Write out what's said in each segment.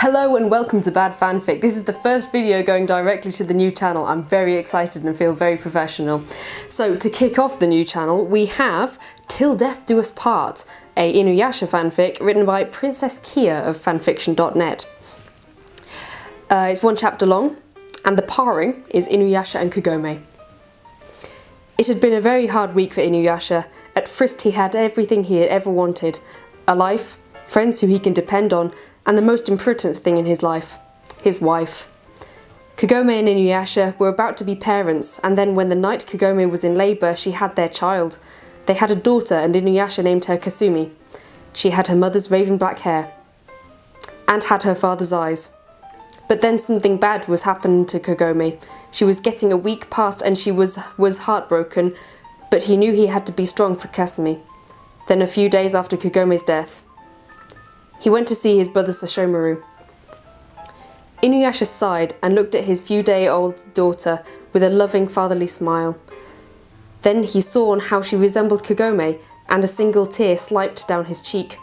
Hello and welcome to Bad Fanfic. This is the first video going directly to the new channel. I'm very excited and feel very professional. So to kick off the new channel, we have Till Death Do Us Part, a Inuyasha fanfic written by Princess Kia of fanfiction.net. It's one chapter long, and the pairing is Inuyasha and Kagome. It had been a very hard week for Inuyasha. At first he had everything he had ever wanted. A life, friends who he can depend on, and the most important thing in his life, his wife. Kagome and Inuyasha were about to be parents, and then when the night Kagome was in labour, she had their child. They had a daughter, and Inuyasha named her Kasumi. She had her mother's raven black hair, and had her father's eyes. But then something bad was happening to Kagome. She was getting a week past, and she was heartbroken, but he knew he had to be strong for Kasumi. Then a few days after Kagome's death, he went to see his brother Sesshomaru. Inuyasha sighed and looked at his few-day-old daughter with a loving fatherly smile. Then he saw on how she resembled Kagome, and a single tear slipped down his cheek.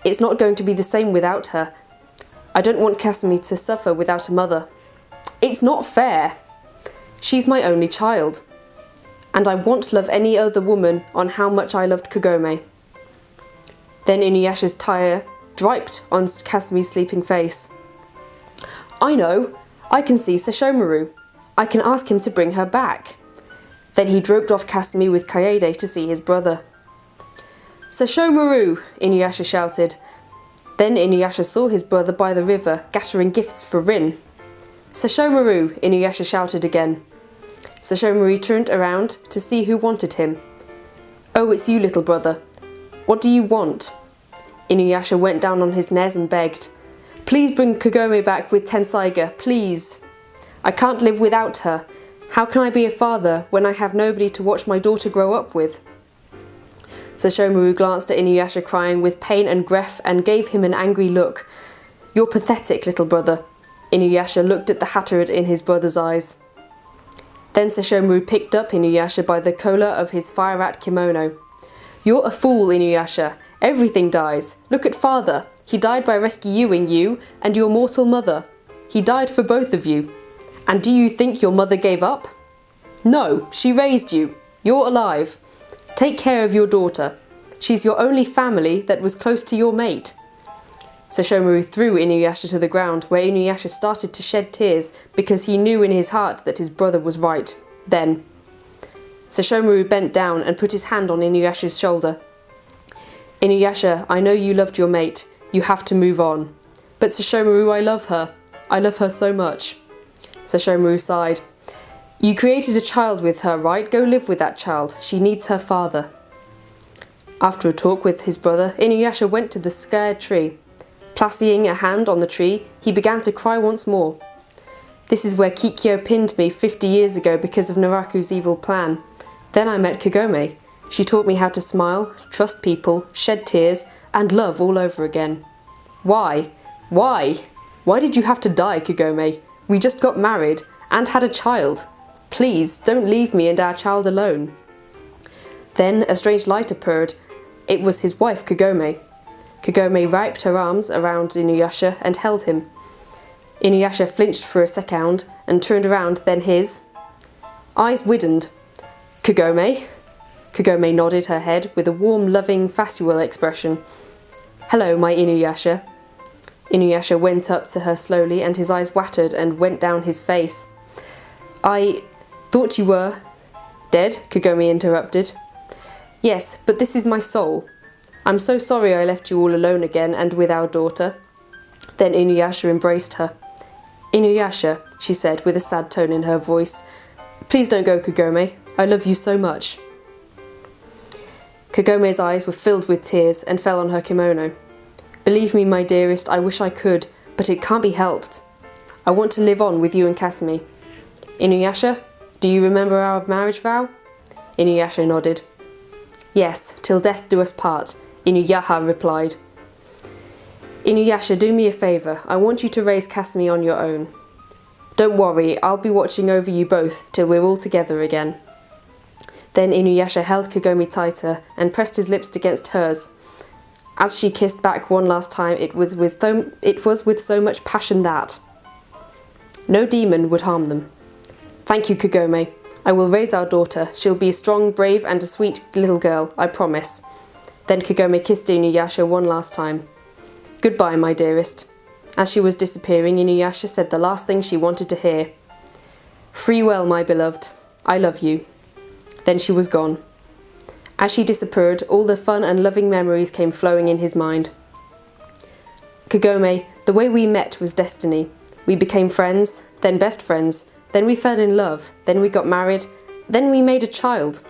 It's not going to be the same without her. I don't want Kasumi to suffer without a mother. It's not fair. She's my only child. And I won't love any other woman on how much I loved Kagome. Then Inuyasha's tear dripped on Kasumi's sleeping face. I know. I can see Sesshomaru. I can ask him to bring her back. Then he dropped off Kasumi with Kaede to see his brother. Sesshomaru! Inuyasha shouted. Then Inuyasha saw his brother by the river, gathering gifts for Rin. Sesshomaru! Inuyasha shouted again. Sesshomaru turned around to see who wanted him. Oh, it's you, little brother. What do you want? Inuyasha went down on his knees and begged. Please bring Kagome back with Tensaiga, please. I can't live without her. How can I be a father when I have nobody to watch my daughter grow up with? Sesshomaru glanced at Inuyasha crying with pain and grief and gave him an angry look. You're pathetic, little brother. Inuyasha looked at the hatter in his brother's eyes. Then Sesshomaru picked up Inuyasha by the collar of his fire rat kimono. You're a fool, Inuyasha. Everything dies. Look at father. He died by rescuing you and your mortal mother. He died for both of you. And do you think your mother gave up? No, she raised you. You're alive. Take care of your daughter. She's your only family that was close to your mate. Sesshomaru threw Inuyasha to the ground, where Inuyasha started to shed tears because he knew in his heart that his brother was right. Then Sesshomaru bent down and put his hand on Inuyasha's shoulder. Inuyasha, I know you loved your mate. You have to move on. But Sesshomaru, I love her. I love her so much. Sesshomaru sighed. You created a child with her, right? Go live with that child. She needs her father. After a talk with his brother, Inuyasha went to the scared tree. Placing a hand on the tree, he began to cry once more. This is where Kikyo pinned me 50 years ago because of Naraku's evil plan. Then I met Kagome. She taught me how to smile, trust people, shed tears, and love all over again. Why? Why? Why did you have to die, Kagome? We just got married and had a child. Please, don't leave me and our child alone. Then a strange light appeared. It was his wife, Kagome. Kagome wrapped her arms around Inuyasha and held him. Inuyasha flinched for a second and turned around, then his eyes widened. Kagome? Kagome nodded her head with a warm, loving, facile expression. Hello, my Inuyasha. Inuyasha went up to her slowly and his eyes watered and went down his face. I thought you were dead, Kagome interrupted. Yes, but this is my soul. I'm so sorry I left you all alone again and with our daughter. Then Inuyasha embraced her. Inuyasha, she said with a sad tone in her voice. Please don't go, Kagome. I love you so much. Kagome's eyes were filled with tears and fell on her kimono. Believe me, my dearest, I wish I could, but it can't be helped. I want to live on with you and Kasumi. Inuyasha, do you remember our marriage vow? Inuyasha nodded. Yes, till death do us part, Inuyasha replied. Inuyasha, do me a favour. I want you to raise Kasumi on your own. Don't worry, I'll be watching over you both till we're all together again. Then Inuyasha held Kagome tighter and pressed his lips against hers. As she kissed back one last time, it was with so much passion that no demon would harm them. Thank you, Kagome. I will raise our daughter. She'll be strong, brave, and a sweet little girl, I promise. Then Kagome kissed Inuyasha one last time. Goodbye, my dearest. As she was disappearing, Inuyasha said the last thing she wanted to hear. Free well, my beloved. I love you. Then she was gone. As she disappeared, all the fun and loving memories came flowing in his mind. Kagome, the way we met was destiny. We became friends, then best friends, then we fell in love, then we got married, then we made a child.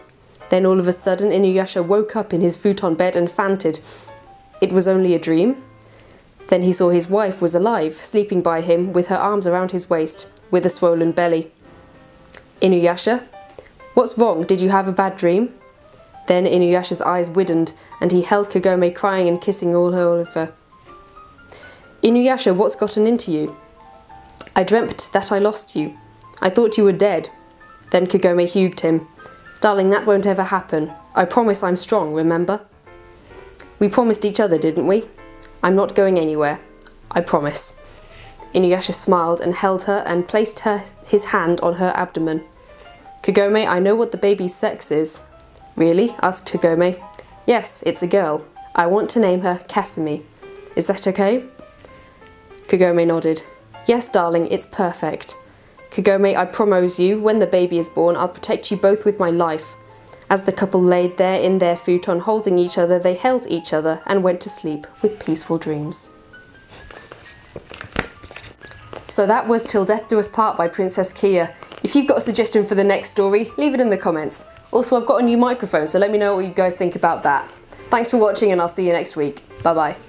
Then all of a sudden Inuyasha woke up in his futon bed and fainted. It was only a dream. Then he saw his wife was alive, sleeping by him with her arms around his waist, with a swollen belly. Inuyasha, what's wrong? Did you have a bad dream? Then Inuyasha's eyes widened, and he held Kagome crying and kissing all of her. Inuyasha, what's gotten into you? I dreamt that I lost you. I thought you were dead. Then Kagome hugged him. Darling, that won't ever happen. I promise I'm strong, remember? We promised each other, didn't we? I'm not going anywhere. I promise. Inuyasha smiled and held her and placed his hand on her abdomen. Kagome, I know what the baby's sex is. Really? Asked Kagome. Yes, it's a girl. I want to name her Kasumi. Is that okay? Kagome nodded. Yes, darling, it's perfect. Kagome, I promise you, when the baby is born, I'll protect you both with my life. As the couple laid there in their futon holding each other, they held each other and went to sleep with peaceful dreams. So that was Till Death Do Us Part by Princess Kia. If you've got a suggestion for the next story, leave it in the comments. Also, I've got a new microphone, so let me know what you guys think about that. Thanks for watching and I'll see you next week. Bye bye.